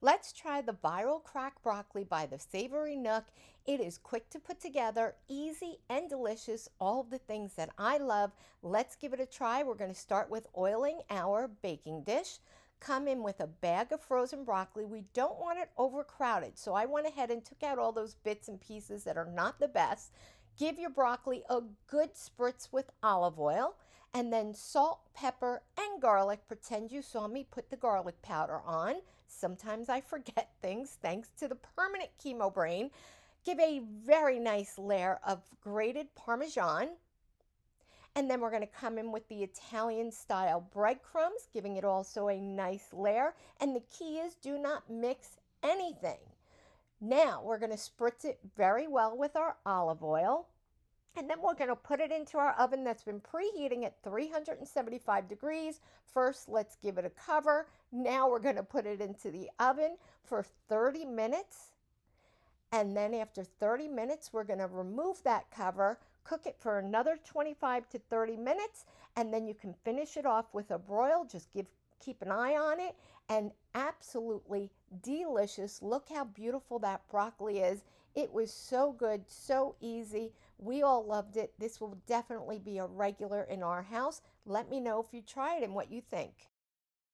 Let's try the viral cracked broccoli by the Savory Nook. It is quick to put together, easy and delicious, all of the things that I love. Let's give it a try. We're going to start with oiling our baking dish. Come in with a bag of frozen broccoli. We don't want it overcrowded, so I went ahead and took out all those bits and pieces that are not the best. Give your broccoli a good spritz with olive oil, and then salt, pepper, and garlic. Pretend you saw me put the garlic powder on. Sometimes I forget things thanks to the permanent chemo brain. Give a very nice layer of grated Parmesan. And then we're going to come in with the Italian style breadcrumbs, giving it also a nice layer. And the key is do not mix anything. Now we're going to spritz it very well with our olive oil. And then we're going to put it into our oven that's been preheating at 375 degrees. First, let's give it a cover. Now we're going to put it into the oven for 30 minutes. And then after 30 minutes, we're going to remove that cover, cook it for another 25 to 30 minutes, and then you can finish it off with a broil. Just keep an eye on it, and absolutely delicious. Look how beautiful that broccoli is. It was so good, so easy. We all loved it. This will definitely be a regular in our house. Let me know if you try it and what you think.